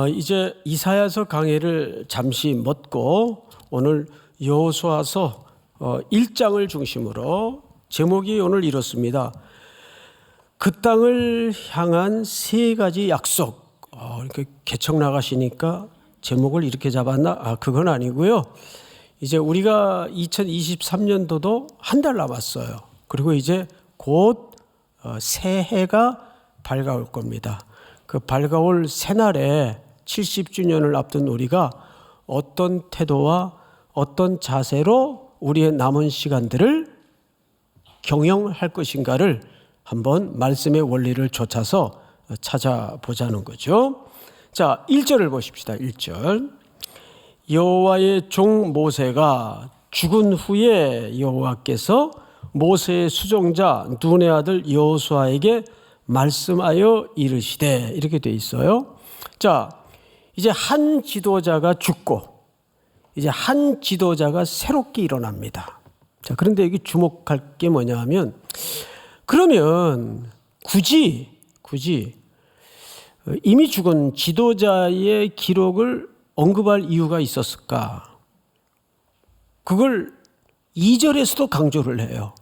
이제 이사야서 강해를 잠시 멈고 오늘 여호수아서 1장을 중심으로 제목이 오늘 이렇습니다. 그 땅을 향한 세 가지 약속. 이렇게 개척 나가시니까 제목을 이렇게 잡았나? 그건 아니고요. 이제 우리가 2023년도도 한 달 남았어요. 그리고 이제 곧 새해가 밝아올 겁니다. 그 밝아올 새날에 70주년을 앞둔 우리가 어떤 태도와 어떤 자세로 우리의 남은 시간들을 경영할 것인가를 한번 말씀의 원리를 좇아서 찾아보자는 거죠. 자, 1절을 보십시다. 1절. 여호와의 종 모세가 죽은 후에 여호와께서 모세의 수종자 눈의 아들 여호수아에게 말씀하여 이르시되, 이렇게 돼 있어요. 자, 이제 한 지도자가 죽고 이제 한 지도자가 새롭게 일어납니다. 자, 그런데 여기 주목할 게 뭐냐 하면, 그러면 굳이 이미 죽은 지도자의 기록을 언급할 이유가 있었을까? 그걸 2절에서도 강조를 해요.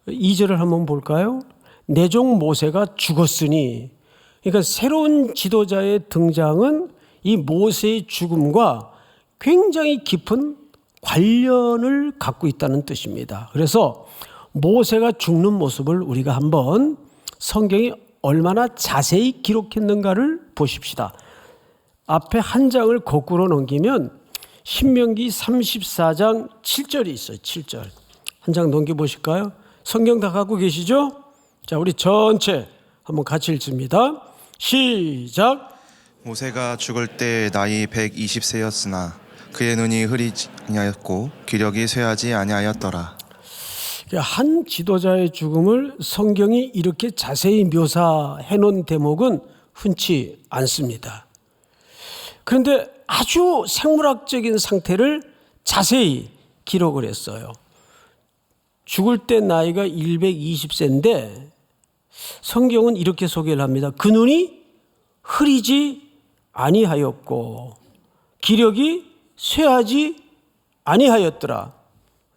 2절을 한번 볼까요? 내 종 모세가 죽었으니, 그러니까 새로운 지도자의 등장은 이 모세의 죽음과 굉장히 깊은 관련을 갖고 있다는 뜻입니다. 그래서 모세가 죽는 모습을 우리가 한번 성경이 얼마나 자세히 기록했는가를 보십시다. 앞에 한 장을 거꾸로 넘기면 신명기 34장 7절이 있어요. 7절. 한 장 넘겨보실까요? 성경 다 갖고 계시죠? 자, 우리 전체 한번 같이 읽습니다. 시작. 모세가 죽을 때 나이 120세였으나 그의 눈이 흐리지 아니하였고 기력이 쇠하지 아니하였더라. 한 지도자의 죽음을 성경이 이렇게 자세히 묘사해 놓은 대목은 흔치 않습니다. 그런데 아주 생물학적인 상태를 자세히 기록을 했어요. 죽을 때 나이가 120세인데 성경은 이렇게 소개를 합니다. 그 눈이 흐리지 아니하였고 기력이 쇠하지 아니하였더라.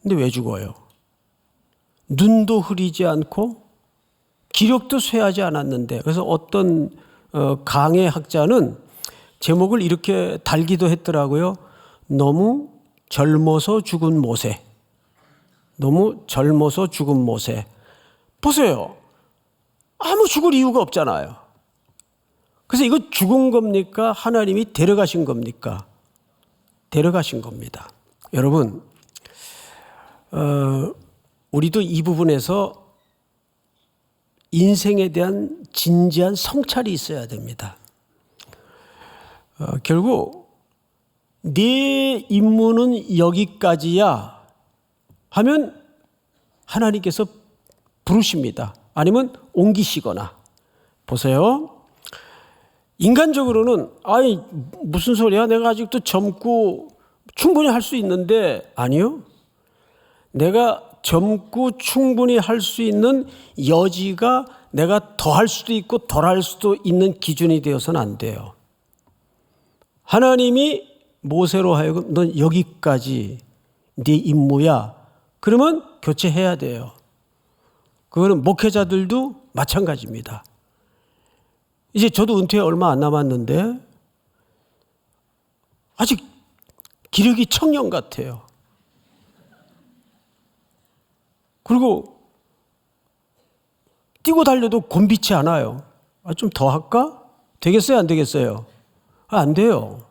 근데 왜 죽어요? 눈도 흐리지 않고 기력도 쇠하지 않았는데, 그래서 어떤 강해 학자는 제목을 이렇게 달기도 했더라고요. 너무 젊어서 죽은 모세. 너무 젊어서 죽은 모세. 보세요. 아무 죽을 이유가 없잖아요. 그래서 이거 죽은 겁니까? 하나님이 데려가신 겁니까? 데려가신 겁니다. 여러분, 우리도 이 부분에서 인생에 대한 진지한 성찰이 있어야 됩니다. 결국 네 임무는 여기까지야 하면 하나님께서 부르십니다. 아니면 옮기시거나. 보세요. 인간적으로는 무슨 소리야? 내가 아직도 젊고 충분히 할 수 있는데. 아니요. 내가 젊고 충분히 할 수 있는 여지가 내가 더 할 수도 있고 덜 할 수도 있는 기준이 되어서는 안 돼요. 하나님이 모세로 하여금 넌 여기까지 네 임무야. 그러면 교체해야 돼요. 그거는 목회자들도 마찬가지입니다. 이제 저도 은퇴 얼마 안 남았는데 아직 기력이 청년 같아요. 그리고 뛰고 달려도 곤비치 않아요. 좀 더 할까? 되겠어요? 안 되겠어요? 안 돼요.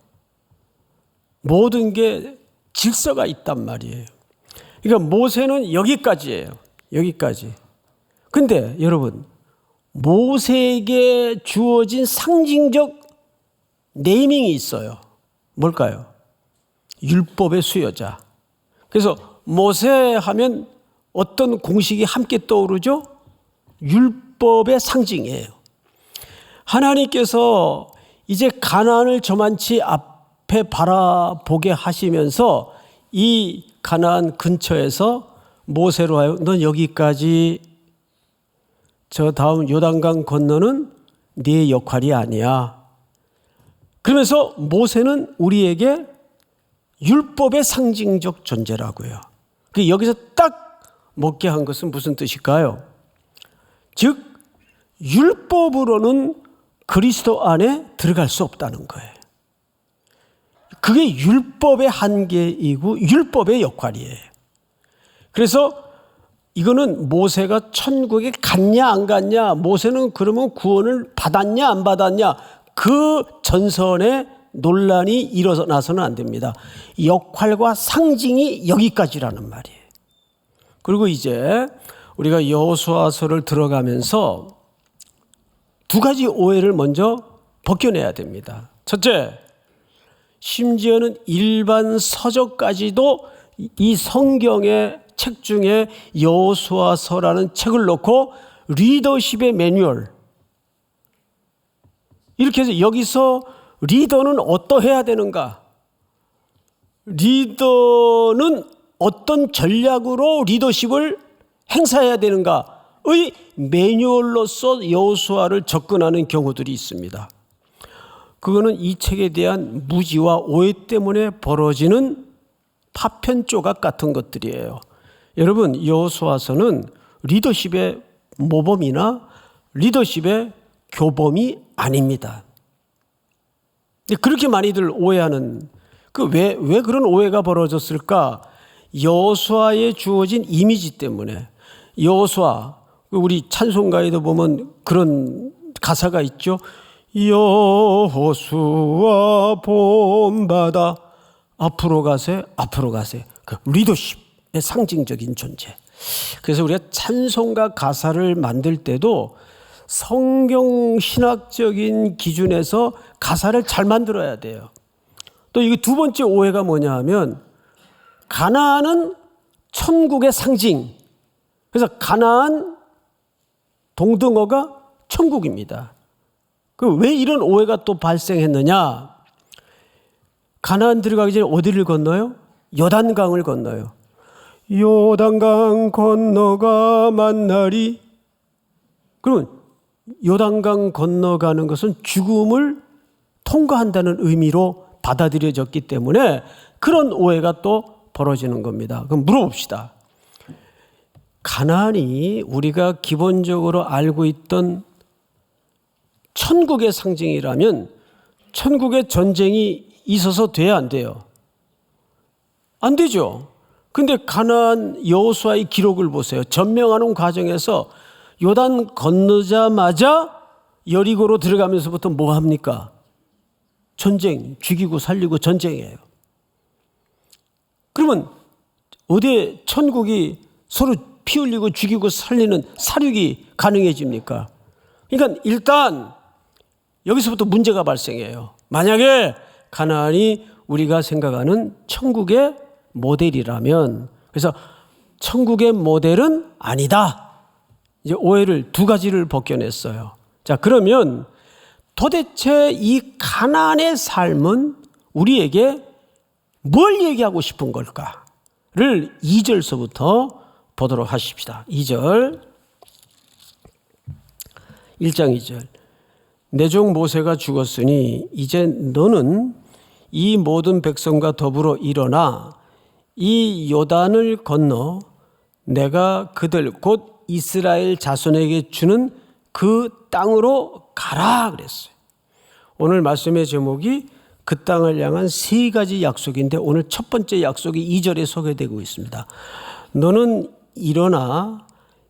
모든 게 질서가 있단 말이에요. 그러니까 모세는 여기까지예요. 여기까지. 근데 여러분, 모세에게 주어진 상징적 네이밍이 있어요. 뭘까요? 율법의 수여자. 그래서 모세 하면 어떤 공식이 함께 떠오르죠? 율법의 상징이에요. 하나님께서 이제 가나안을 저만치 앞에 바라보게 하시면서 이 가나안 근처에서 모세로 하여 넌 여기까지, 저 다음 요단강 건너는 네 역할이 아니야. 그러면서 모세는 우리에게 율법의 상징적 존재라고요. 여기서 딱 먹게 한 것은 무슨 뜻일까요? 즉 율법으로는 그리스도 안에 들어갈 수 없다는 거예요. 그게 율법의 한계이고 율법의 역할이에요. 그래서 이거는 모세가 천국에 갔냐 안 갔냐, 모세는 그러면 구원을 받았냐 안 받았냐, 그 전선에 논란이 일어나서는 안 됩니다. 역할과 상징이 여기까지라는 말이에요. 그리고 이제 우리가 여호수아서를 들어가면서 두 가지 오해를 먼저 벗겨내야 됩니다. 첫째, 심지어는 일반 서적까지도 이 성경의 책 중에 여호수아서라는 책을 놓고 리더십의 매뉴얼, 이렇게 해서 여기서 리더는 어떠해야 되는가, 리더는 어떤 전략으로 리더십을 행사해야 되는가의 매뉴얼로서 여호수아를 접근하는 경우들이 있습니다. 그거는 이 책에 대한 무지와 오해 때문에 벌어지는 파편 조각 같은 것들이에요. 여러분, 여호수아서는 리더십의 모범이나 리더십의 교범이 아닙니다. 근데 그렇게 많이들 오해하는, 왜 그런 오해가 벌어졌을까? 여호수아에 주어진 이미지 때문에. 여호수아, 우리 찬송가에도 보면 그런 가사가 있죠. 여호수아 본바다 앞으로 가세, 앞으로 가세. 그 리더십의 상징적인 존재. 그래서 우리가 찬송가 가사를 만들 때도 성경 신학적인 기준에서 가사를 잘 만들어야 돼요. 또 이게 두 번째 오해가 뭐냐 하면, 가나안은 천국의 상징. 그래서 가나안 동등어가 천국입니다. 왜 이런 오해가 또 발생했느냐? 가나안 들어가기 전에 어디를 건너요? 요단강을 건너요. 요단강 건너가 만나리. 그러면 요단강 건너가는 것은 죽음을 통과한다는 의미로 받아들여졌기 때문에 그런 오해가 또 벌어지는 겁니다. 그럼 물어봅시다. 가나안이 우리가 기본적으로 알고 있던 천국의 상징이라면 천국에 전쟁이 있어서 돼야 안 돼요? 안 되죠. 근데 가나안 여호수아의 기록을 보세요. 전명하는 과정에서 요단 건너자마자 여리고로 들어가면서부터 뭐 합니까? 전쟁, 죽이고 살리고 전쟁이에요. 그러면 어디에 천국이 서로 피 흘리고 죽이고 살리는 사륙이 가능해집니까? 그러니까 일단 여기서부터 문제가 발생해요. 만약에 가나안이 우리가 생각하는 천국의 모델이라면, 그래서 천국의 모델은 아니다. 이제 오해를 두 가지를 벗겨냈어요. 자, 그러면 도대체 이 가나안의 삶은 우리에게 뭘 얘기하고 싶은 걸까를 2절서부터 보도록 하십시다. 2절, 1장 2절. 내 종 모세가 죽었으니 이제 너는 이 모든 백성과 더불어 일어나 이 요단을 건너 내가 그들 곧 이스라엘 자손에게 주는 그 땅으로 가라 그랬어요. 오늘 말씀의 제목이 그 땅을 향한 세 가지 약속인데, 오늘 첫 번째 약속이 2절에 소개되고 있습니다. 너는 일어나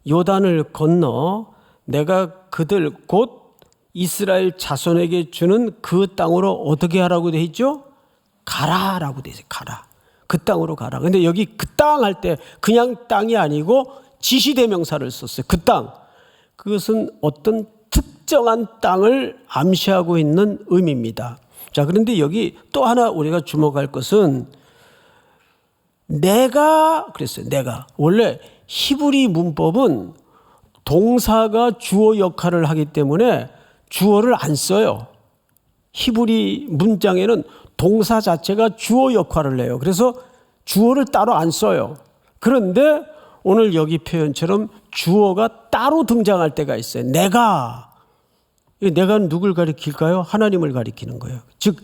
요단을 건너 내가 그들 곧 이스라엘 자손에게 주는 그 땅으로 어떻게 하라고 되어 있죠? 가라라고 되어 있어요. 가라. 그 땅으로 가라. 근데 여기 그 땅 할 때 그냥 땅이 아니고 지시대명사를 썼어요. 그 땅. 그것은 어떤 특정한 땅을 암시하고 있는 의미입니다. 자, 그런데 여기 또 하나 우리가 주목할 것은 내가 그랬어요. 내가. 원래 히브리 문법은 동사가 주어 역할을 하기 때문에 주어를 안 써요. 히브리 문장에는 동사 자체가 주어 역할을 해요. 그래서 주어를 따로 안 써요. 그런데 오늘 여기 표현처럼 주어가 따로 등장할 때가 있어요. 내가. 내가 누굴 가리킬까요? 하나님을 가리키는 거예요. 즉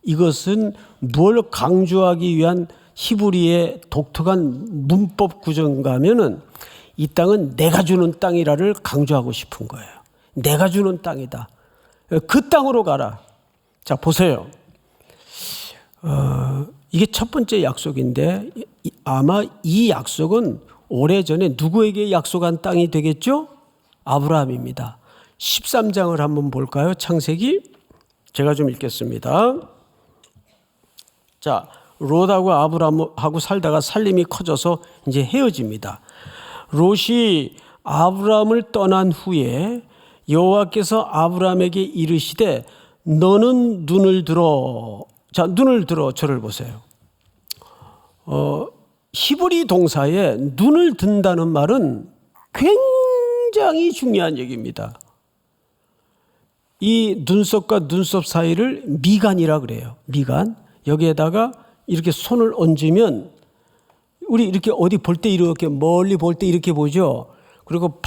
이것은 뭘 강조하기 위한 히브리의 독특한 문법 구조인가 하면은 이 땅은 내가 주는 땅이라를 강조하고 싶은 거예요. 내가 주는 땅이다. 그 땅으로 가라. 자, 보세요. 이게 첫 번째 약속인데 아마 이 약속은 오래전에 누구에게 약속한 땅이 되겠죠? 아브라함입니다. 13장을 한번 볼까요? 창세기. 제가 좀 읽겠습니다. 자, 롯하고 아브라함하고 살다가 살림이 커져서 이제 헤어집니다. 롯이 아브라함을 떠난 후에 여호와께서 아브라함에게 이르시되 너는 눈을 들어. 자, 눈을 들어. 저를 보세요. 히브리 동사에 눈을 든다는 말은 굉장히 중요한 얘기입니다. 이 눈썹과 눈썹 사이를 미간이라 그래요. 미간. 여기에다가 이렇게 손을 얹으면 우리 이렇게 어디 볼 때 이렇게 멀리 볼 때 이렇게 보죠. 그리고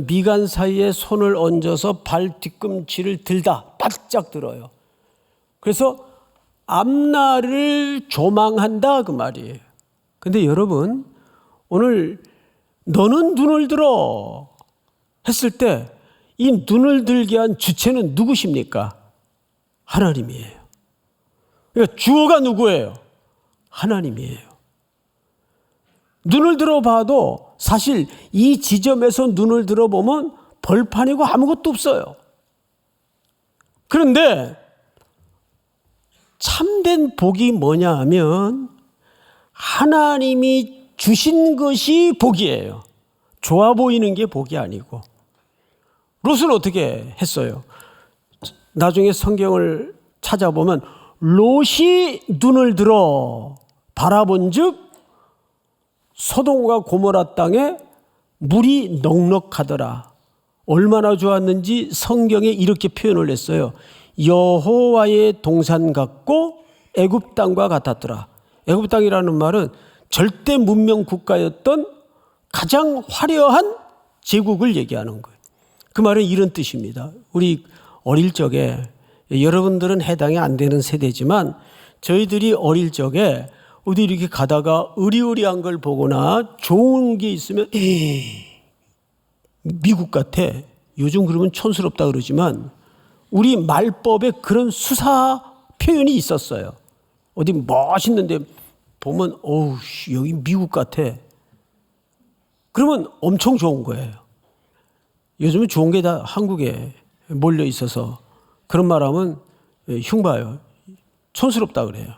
미간 사이에 손을 얹어서 발 뒤꿈치를 들다 바짝 들어요. 그래서 앞날을 조망한다 그 말이에요. 근데 여러분 오늘 너는 눈을 들어 했을 때 이 눈을 들게 한 주체는 누구십니까? 하나님이에요. 그러니까 주어가 누구예요? 하나님이에요. 눈을 들어봐도 사실 이 지점에서 눈을 들어보면 벌판이고 아무것도 없어요. 그런데 참된 복이 뭐냐 하면 하나님이 주신 것이 복이에요. 좋아 보이는 게 복이 아니고. 롯은 어떻게 했어요? 나중에 성경을 찾아보면 롯이 눈을 들어 바라본 즉 소돔과 고모라 땅에 물이 넉넉하더라. 얼마나 좋았는지 성경에 이렇게 표현을 했어요. 여호와의 동산 같고 애굽 땅과 같았더라. 애굽 땅이라는 말은 절대 문명 국가였던 가장 화려한 제국을 얘기하는 거예요. 그 말은 이런 뜻입니다. 우리 어릴 적에 여러분들은 해당이 안 되는 세대지만 저희들이 어릴 적에 어디 이렇게 가다가 으리으리한 걸 보거나 좋은 게 있으면 미국 같아. 요즘 그러면 촌스럽다 그러지만 우리 말법에 그런 수사 표현이 있었어요. 어디 멋있는데 보면 어우 여기 미국 같아. 그러면 엄청 좋은 거예요. 요즘은 좋은 게 다 한국에 몰려 있어서 그런 말하면 흉봐요. 촌스럽다 그래요.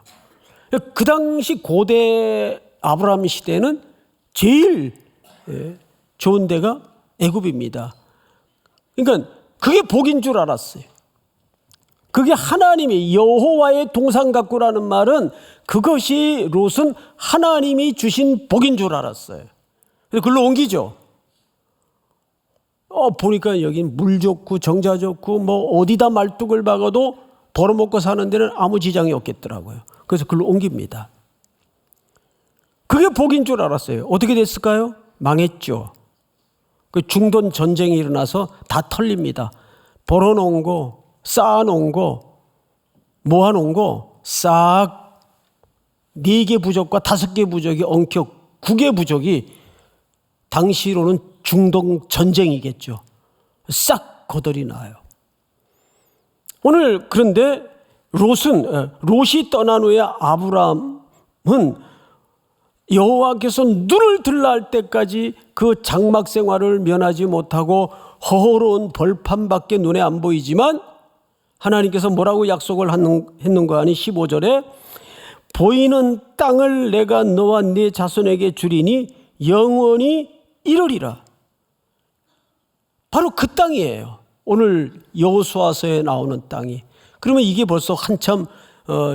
그 당시 고대 아브라함 시대는 제일 좋은 데가 애굽입니다. 그러니까 그게 복인 줄 알았어요. 그게 하나님의 여호와의 동산 같고라는 말은 그것이 롯은 하나님이 주신 복인 줄 알았어요. 그래서 글로 옮기죠. 보니까 여긴 물 좋고 정자 좋고 뭐 어디다 말뚝을 박아도 벌어먹고 사는 데는 아무 지장이 없겠더라고요. 그래서 글로 옮깁니다. 그게 복인 줄 알았어요. 어떻게 됐을까요? 망했죠. 그 중동 전쟁이 일어나서 다 털립니다. 벌어놓은 거, 쌓아놓은 거, 모아놓은 거 싹 4개 부족과 5개 부족이 엉켜 9개 부족이 당시로는 중동 전쟁이겠죠. 싹 거덜이 나요. 오늘 그런데 롯이 떠난 후에 아브라함은 여호와께서 눈을 들라 할 때까지 그 장막 생활을 면하지 못하고 허허로운 벌판밖에 눈에 안 보이지만 하나님께서 뭐라고 약속을 했는가 하니 15절에 보이는 땅을 내가 너와 네 자손에게 주리니 영원히 이르리라. 바로 그 땅이에요. 오늘 여호수아서에 나오는 땅이. 그러면 이게 벌써 한참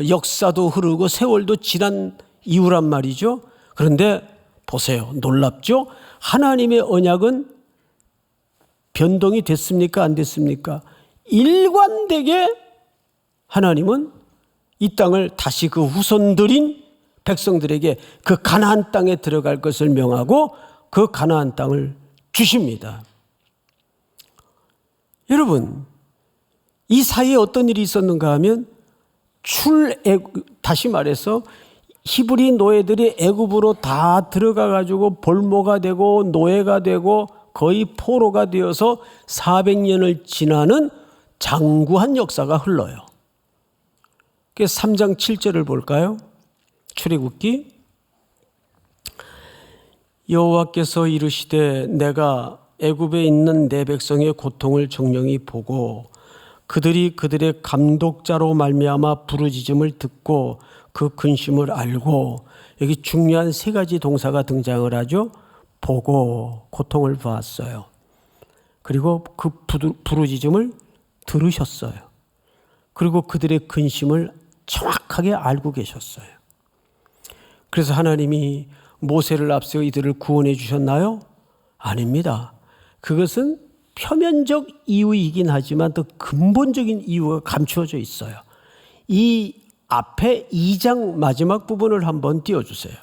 역사도 흐르고 세월도 지난 이후란 말이죠. 그런데 보세요. 놀랍죠? 하나님의 언약은 변동이 됐습니까? 안 됐습니까? 일관되게 하나님은 이 땅을 다시 그 후손들인 백성들에게 그 가나안 땅에 들어갈 것을 명하고 그 가나안 땅을 주십니다. 여러분, 이 사이에 어떤 일이 있었는가 하면 다시 말해서 히브리 노예들이 애굽으로 다 들어가 가지고 볼모가 되고 노예가 되고 거의 포로가 되어서 400년을 지나는 장구한 역사가 흘러요. 그래서 3장 7절을 볼까요? 출애굽기. 여호와께서 이르시되 내가 애굽에 있는 내 백성의 고통을 정령히 보고 그들이 그들의 감독자로 말미암아 부르짖음을 듣고 그 근심을 알고, 여기 중요한 세 가지 동사가 등장을 하죠. 보고 고통을 보았어요. 그리고 그 부르짖음을 들으셨어요. 그리고 그들의 근심을 정확하게 알고 계셨어요. 그래서 하나님이 모세를 앞세워 이들을 구원해 주셨나요? 아닙니다. 그것은 표면적 이유이긴 하지만 더 근본적인 이유가 감추어져 있어요. 이 앞에 2장 마지막 부분을 한번 띄워주세요.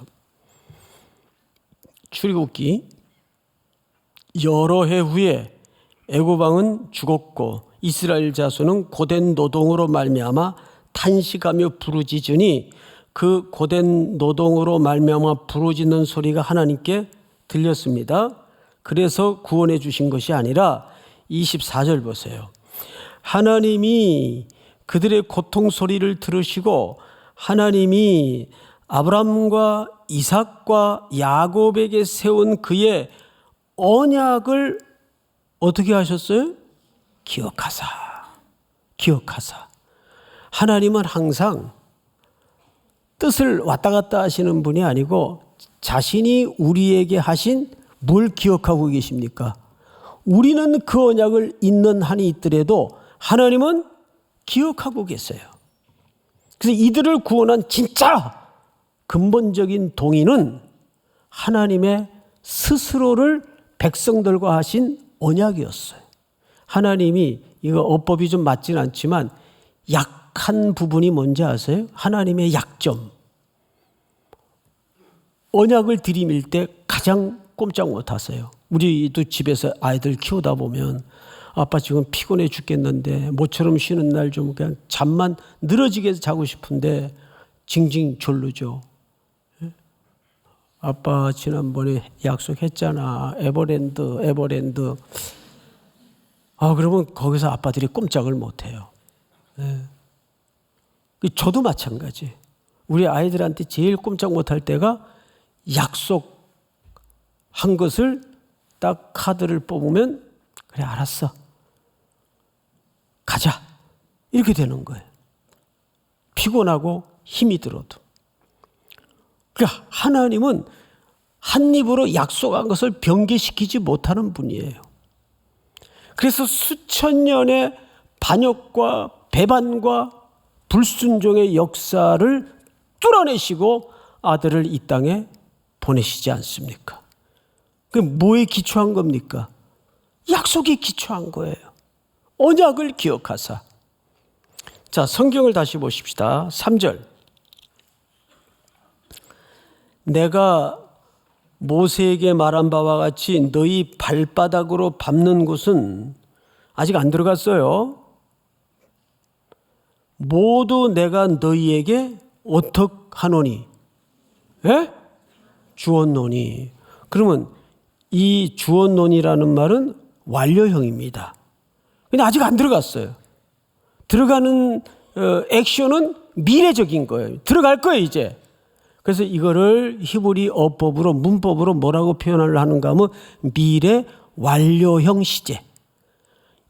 출애굽기. 여러 해 후에 애굽 왕은 죽었고 이스라엘 자손은 고된 노동으로 말미암아 탄식하며 부르짖으니 그 고된 노동으로 말미암아 부르짖는 소리가 하나님께 들렸습니다. 그래서 구원해 주신 것이 아니라 24절 보세요. 하나님이 그들의 고통 소리를 들으시고 하나님이 아브라함과 이삭과 야곱에게 세운 그의 언약을 어떻게 하셨어요? 기억하사. 하나님은 항상 뜻을 왔다 갔다 하시는 분이 아니고 자신이 우리에게 하신 뭘 기억하고 계십니까? 우리는 그 언약을 있는 한이 있더라도 하나님은 기억하고 계세요. 그래서 이들을 구원한 진짜 근본적인 동의는 하나님의 스스로를 백성들과 하신 언약이었어요. 하나님이, 이거 어법이 좀 맞진 않지만 약한 부분이 뭔지 아세요? 하나님의 약점. 언약을 들이밀 때 가장 꼼짝 못 하세요. 우리도 집에서 아이들 키우다 보면 아빠 지금 피곤해 죽겠는데 모처럼 쉬는 날 좀 그냥 잠만 늘어지게 자고 싶은데 징징 졸르죠. 아빠 지난번에 약속했잖아. 에버랜드. 그러면 거기서 아빠들이 꼼짝을 못 해요. 저도 마찬가지. 우리 아이들한테 제일 꼼짝 못할 때가 약속한 것을 딱 카드를 뽑으면 그래 알았어. 가자. 이렇게 되는 거예요. 피곤하고 힘이 들어도. 그러니까 하나님은 한 입으로 약속한 것을 변개시키지 못하는 분이에요. 그래서 수천 년의 반역과 배반과 불순종의 역사를 뚫어내시고 아들을 이 땅에 보내시지 않습니까? 그 뭐에 기초한 겁니까? 약속에 기초한 거예요. 언약을 기억하사. 자, 성경을 다시 보십시다. 3절. 내가 모세에게 말한 바와 같이 너희 발바닥으로 밟는 곳은 아직 안 들어갔어요. 모두 내가 너희에게 어떡하노니? 예? 주었노니. 그러면 이 주었노니라는 말은 완료형입니다. 근데 아직 안 들어갔어요. 들어가는 액션은 미래적인 거예요. 들어갈 거예요, 이제. 그래서 이거를 히브리 어법으로, 문법으로 뭐라고 표현을 하는가 하면 미래 완료형 시제.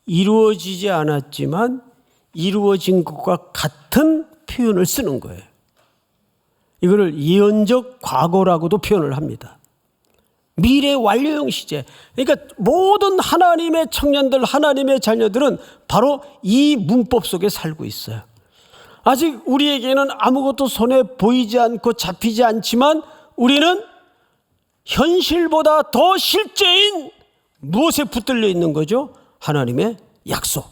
이루어지지 않았지만 이루어진 것과 같은 표현을 쓰는 거예요. 이거를 예언적 과거라고도 표현을 합니다. 미래 완료형 시제. 그러니까 모든 하나님의 청년들, 하나님의 자녀들은 바로 이 문법 속에 살고 있어요. 아직 우리에게는 아무것도 손에 보이지 않고 잡히지 않지만 우리는 현실보다 더 실제인 무엇에 붙들려 있는 거죠? 하나님의 약속.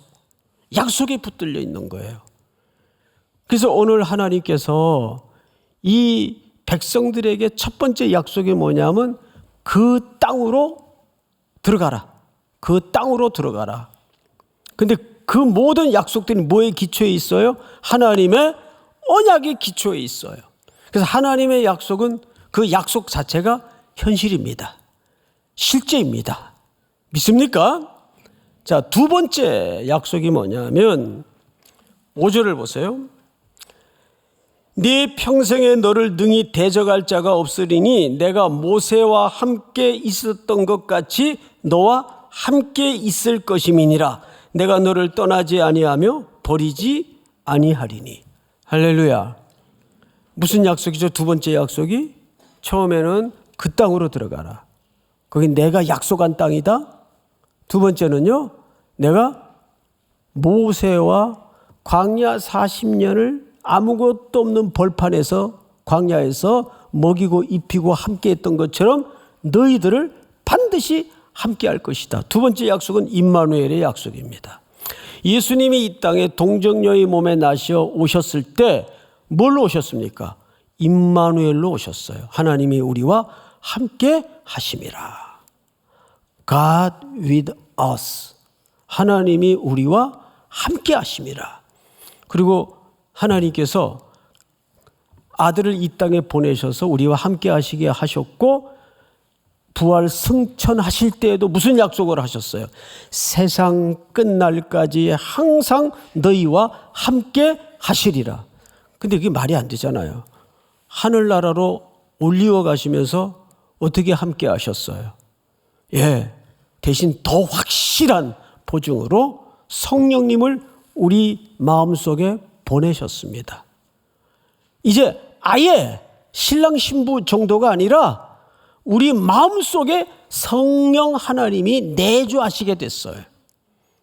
약속에 붙들려 있는 거예요. 그래서 오늘 하나님께서 이 백성들에게 첫 번째 약속이 뭐냐면 그 땅으로 들어가라. 그 땅으로 들어가라. 근데 그 모든 약속들이 뭐에 기초해 있어요? 하나님의 언약의 기초에 있어요. 그래서 하나님의 약속은 그 약속 자체가 현실입니다. 실제입니다. 믿습니까? 자, 두 번째 약속이 뭐냐면 5절을 보세요. 네 평생에 너를 능히 대적할 자가 없으리니 내가 모세와 함께 있었던 것 같이 너와 함께 있을 것임이니라. 내가 너를 떠나지 아니하며 버리지 아니하리니. 할렐루야. 무슨 약속이죠? 두 번째 약속이 처음에는 그 땅으로 들어가라. 거기 내가 약속한 땅이다. 두 번째는요, 내가 모세와 광야 40년을 아무것도 없는 벌판에서 광야에서 먹이고 입히고 함께 했던 것처럼 너희들을 반드시 함께 할 것이다. 두 번째 약속은 임마누엘의 약속입니다. 예수님이 이 땅에 동정녀의 몸에 나셔 오셨을 때 뭘로 오셨습니까? 임마누엘로 오셨어요. 하나님이 우리와 함께 하심이라. God with us. 하나님이 우리와 함께 하심이라. 그리고 하나님께서 아들을 이 땅에 보내셔서 우리와 함께 하시게 하셨고 부활 승천하실 때에도 무슨 약속을 하셨어요? 세상 끝날까지 항상 너희와 함께 하시리라. 근데 그게 말이 안 되잖아요. 하늘나라로 올리워 가시면서 어떻게 함께 하셨어요? 예, 대신 더 확실한 보증으로 성령님을 우리 마음속에 보내셨습니다. 이제 아예 신랑 신부 정도가 아니라 우리 마음속에 성령 하나님이 내주하시게 됐어요.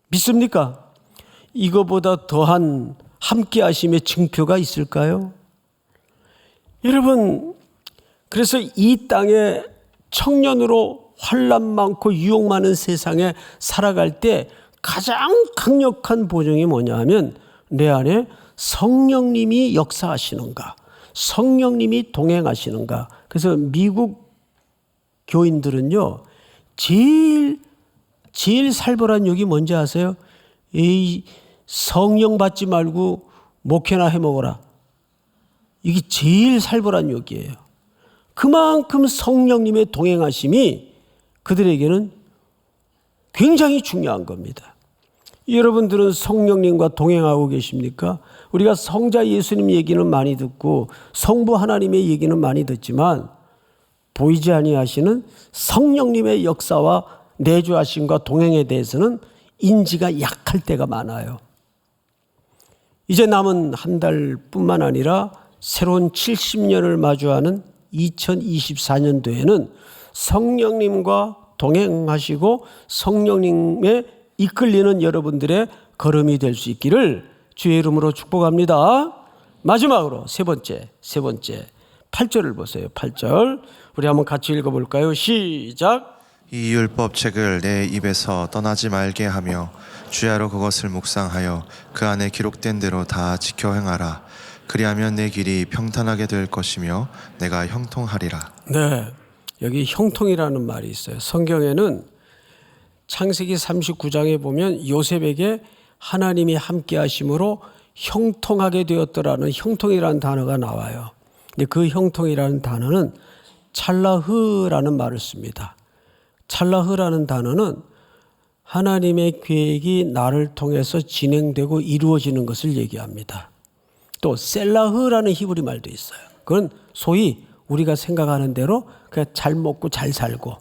믿습니까? 이거보다 더한 함께 하심의 증표가 있을까요? 여러분, 그래서 이 땅에 청년으로 환난 많고 유혹 많은 세상에 살아갈 때 가장 강력한 보증이 뭐냐 하면 내 안에 성령님이 역사하시는가, 성령님이 동행하시는가. 그래서 미국 교인들은요, 제일 살벌한 욕이 뭔지 아세요? 이 성령 받지 말고 목회나 해먹어라. 이게 제일 살벌한 욕이에요. 그만큼 성령님의 동행하심이 그들에게는 굉장히 중요한 겁니다. 여러분들은 성령님과 동행하고 계십니까? 우리가 성자 예수님 얘기는 많이 듣고 성부 하나님의 얘기는 많이 듣지만 보이지 아니하시는 성령님의 역사와 내주하심과 동행에 대해서는 인지가 약할 때가 많아요. 이제 남은 한 달뿐만 아니라 새로운 70년을 마주하는 2024년도에는 성령님과 동행하시고 성령님에 이끌리는 여러분들의 걸음이 될 수 있기를 주의 이름으로 축복합니다. 마지막으로 세 번째 8절을 보세요. 8절 우리 한번 같이 읽어볼까요? 시작. 이 율법책을 내 입에서 떠나지 말게 하며 주야로 그것을 묵상하여 그 안에 기록된 대로 다 지켜 행하라. 그리하면 내 길이 평탄하게 될 것이며 내가 형통하리라. 네, 여기 형통이라는 말이 있어요. 성경에는 창세기 39장에 보면 요셉에게 하나님이 함께 하심으로 형통하게 되었더라는 형통이라는 단어가 나와요. 근데 그 형통이라는 단어는 찰라흐라는 말을 씁니다. 찰라흐라는 단어는 하나님의 계획이 나를 통해서 진행되고 이루어지는 것을 얘기합니다. 또 셀라흐라는 히브리 말도 있어요. 그건 소위 우리가 생각하는 대로 그냥 잘 먹고 잘 살고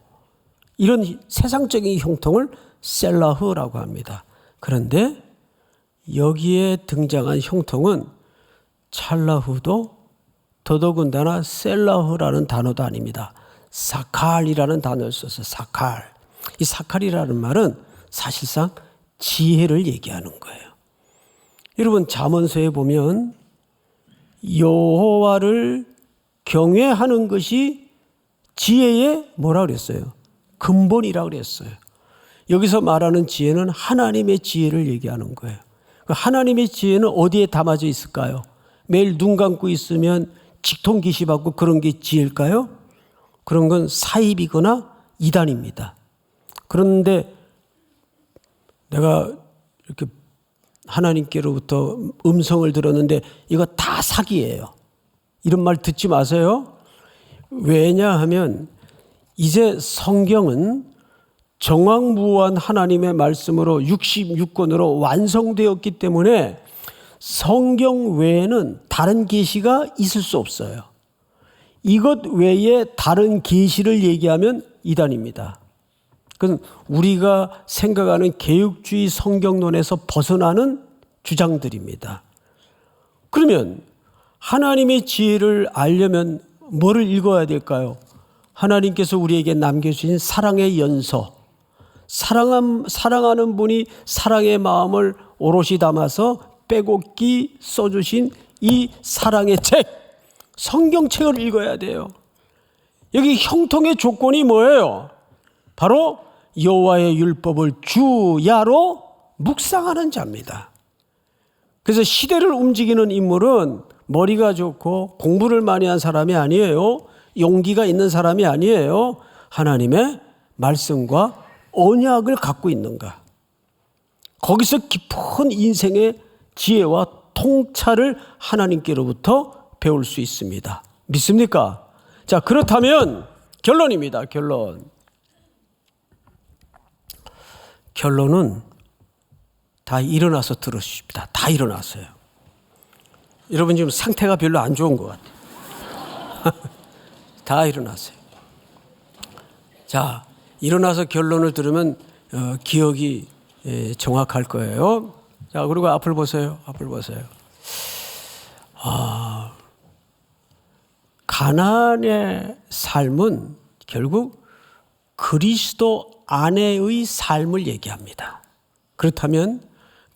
이런 세상적인 형통을 셀라흐라고 합니다. 그런데 여기에 등장한 형통은 찰라흐도 더더군다나 셀라흐라는 단어도 아닙니다. 사칼이라는 단어를 써서 사칼. 이 사칼이라는 말은 사실상 지혜를 얘기하는 거예요. 여러분 잠언서에 보면 여호와를 경외하는 것이 지혜의 뭐라 그랬어요? 근본이라고 그랬어요. 여기서 말하는 지혜는 하나님의 지혜를 얘기하는 거예요. 하나님의 지혜는 어디에 담아져 있을까요? 매일 눈 감고 있으면 직통기시 받고 그런 게 지혜일까요? 그런 건 사입이거나 이단입니다. 그런데 내가 이렇게 하나님께로부터 음성을 들었는데 이거 다 사기예요. 이런 말 듣지 마세요. 왜냐하면 이제 성경은 정확무한 하나님의 말씀으로 66권으로 완성되었기 때문에 성경 외에는 다른 계시가 있을 수 없어요. 이것 외에 다른 계시를 얘기하면 이단입니다. 그건 우리가 생각하는 개혁주의 성경론에서 벗어나는 주장들입니다. 그러면 하나님의 지혜를 알려면 뭐를 읽어야 될까요? 하나님께서 우리에게 남겨주신 사랑의 연서, 사랑하는 분이 사랑의 마음을 오롯이 담아서 빼곡히 써주신 이 사랑의 책, 성경책을 읽어야 돼요. 여기 형통의 조건이 뭐예요? 바로 여호와의 율법을 주야로 묵상하는 자입니다. 그래서 시대를 움직이는 인물은 머리가 좋고 공부를 많이 한 사람이 아니에요. 용기가 있는 사람이 아니에요. 하나님의 말씀과 언약을 갖고 있는가. 거기서 깊은 인생의 지혜와 통찰을 하나님께로부터 배울 수 있습니다. 믿습니까? 자, 그렇다면 결론입니다. 결론은 다 일어나서 들으십시다. 다 일어났어요. 여러분 지금 상태가 별로 안 좋은 것 같아요. 다 일어났어요. 자, 일어나서 결론을 들으면 기억이 정확할 거예요. 자, 그리고 앞을 보세요. 가나안의 삶은 결국 그리스도 안에의 삶을 얘기합니다. 그렇다면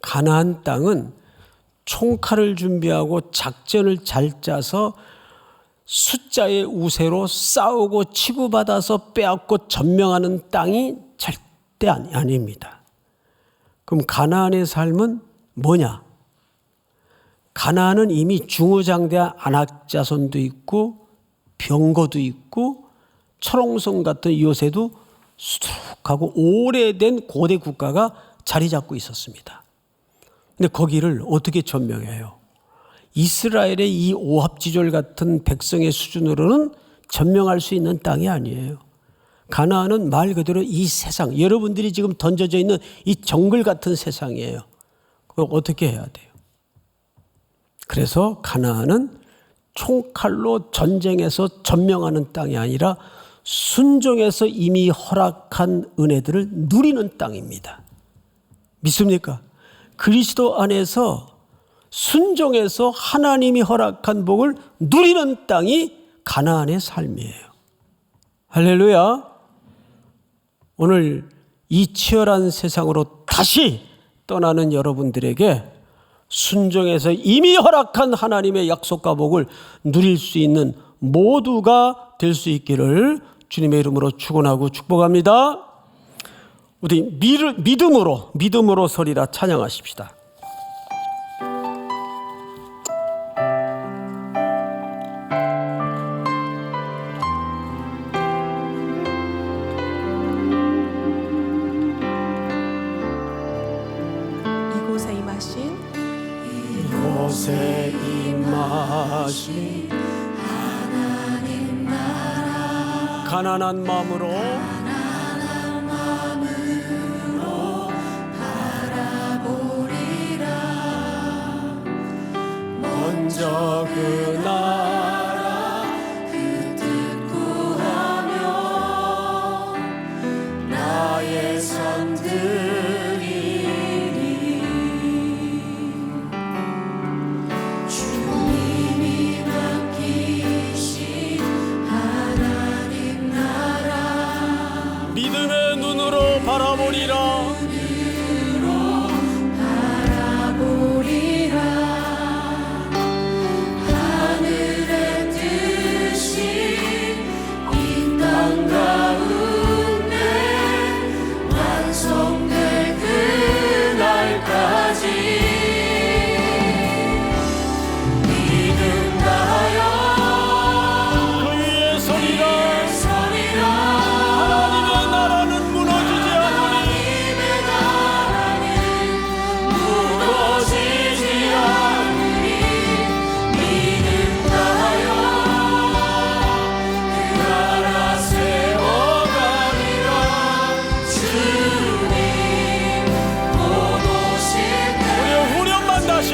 가나안 땅은 총칼을 준비하고 작전을 잘 짜서 숫자의 우세로 싸우고 치고받아서 빼앗고 점령하는 땅이 절대 아닙니다. 그럼 가나안의 삶은 뭐냐? 가나안은 이미 중후장대한 안악자손도 있고 병거도 있고 철옹성 같은 요새도 수두룩하고 오래된 고대 국가가 자리 잡고 있었습니다. 근데 거기를 어떻게 점령해요? 이스라엘의 이 오합지졸 같은 백성의 수준으로는 점령할 수 있는 땅이 아니에요. 가나안은 말 그대로 이 세상, 여러분들이 지금 던져져 있는 이 정글 같은 세상이에요. 그걸 어떻게 해야 돼요? 그래서 가나안은 총칼로 전쟁에서 점령하는 땅이 아니라 순종해서 이미 허락한 은혜들을 누리는 땅입니다. 믿습니까? 그리스도 안에서 순종해서 하나님이 허락한 복을 누리는 땅이 가나안의 삶이에요. 할렐루야. 오늘 이 치열한 세상으로 다시 떠나는 여러분들에게 순종해서 이미 허락한 하나님의 약속과 복을 누릴 수 있는 모두가 될 수 있기를 주님의 이름으로 축원하고 축복합니다. 우리 믿음으로 서리라 찬양하십시다. 이곳에 임하신 하나님 나라 가난한 마음으로 바라보리라. 먼저 그 나라 그 뜻 구하며 나의 손들이니 주님이 맡기신 하나님 나라 믿음의 눈으로 바라보리라. 바라보리라. 하늘에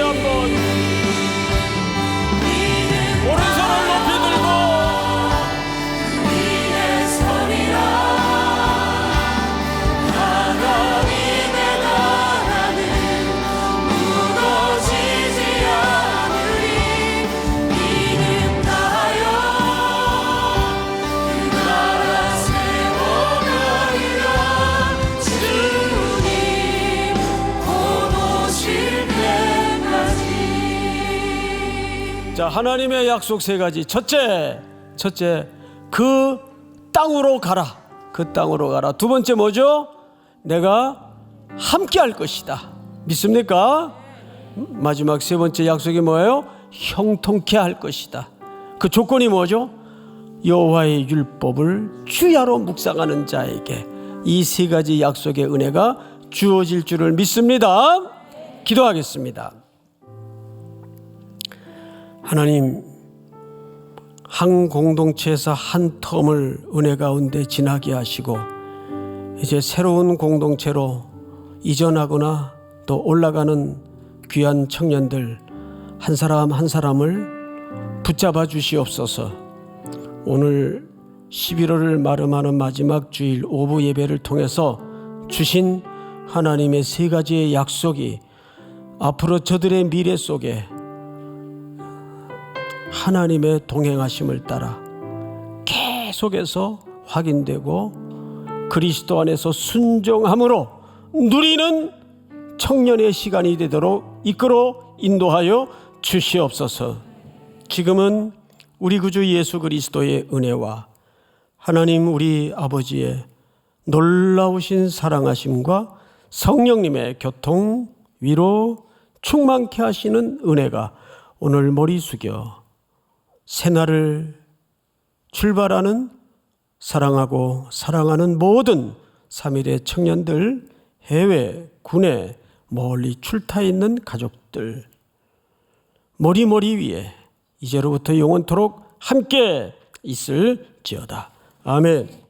한번 오른손을 높이 들고 위에 서리라. 하나님의 나라는 무너지지 않으리. 이는 다여 그 나라 세워가리라. 주님 곧 오실 때까지. 자, 하나님의 약속 세 가지. 첫째, 그 땅으로 가라. 그 땅으로 가라. 두 번째 뭐죠? 내가 함께 할 것이다. 믿습니까? 마지막 세 번째 약속이 뭐예요? 형통케 할 것이다. 그 조건이 뭐죠? 여호와의 율법을 주야로 묵상하는 자에게 이 세 가지 약속의 은혜가 주어질 줄을 믿습니다. 기도하겠습니다. 하나님, 한 공동체에서 한 텀을 은혜 가운데 지나게 하시고 이제 새로운 공동체로 이전하거나 또 올라가는 귀한 청년들 한 사람 한 사람을 붙잡아 주시옵소서. 오늘 11월을 마름하는 마지막 주일 오부 예배를 통해서 주신 하나님의 세 가지의 약속이 앞으로 저들의 미래 속에 하나님의 동행하심을 따라 계속해서 확인되고 그리스도 안에서 순종함으로 누리는 청년의 시간이 되도록 이끌어 인도하여 주시옵소서. 지금은 우리 구주 예수 그리스도의 은혜와 하나님 우리 아버지의 놀라우신 사랑하심과 성령님의 교통, 위로, 충만케 하시는 은혜가 오늘 머리 숙여 새날을 출발하는 사랑하고 사랑하는 모든 3일의 청년들, 해외, 군에 멀리 출타 있는 가족들 머리 위에 이제로부터 영원토록 함께 있을지어다. 아멘.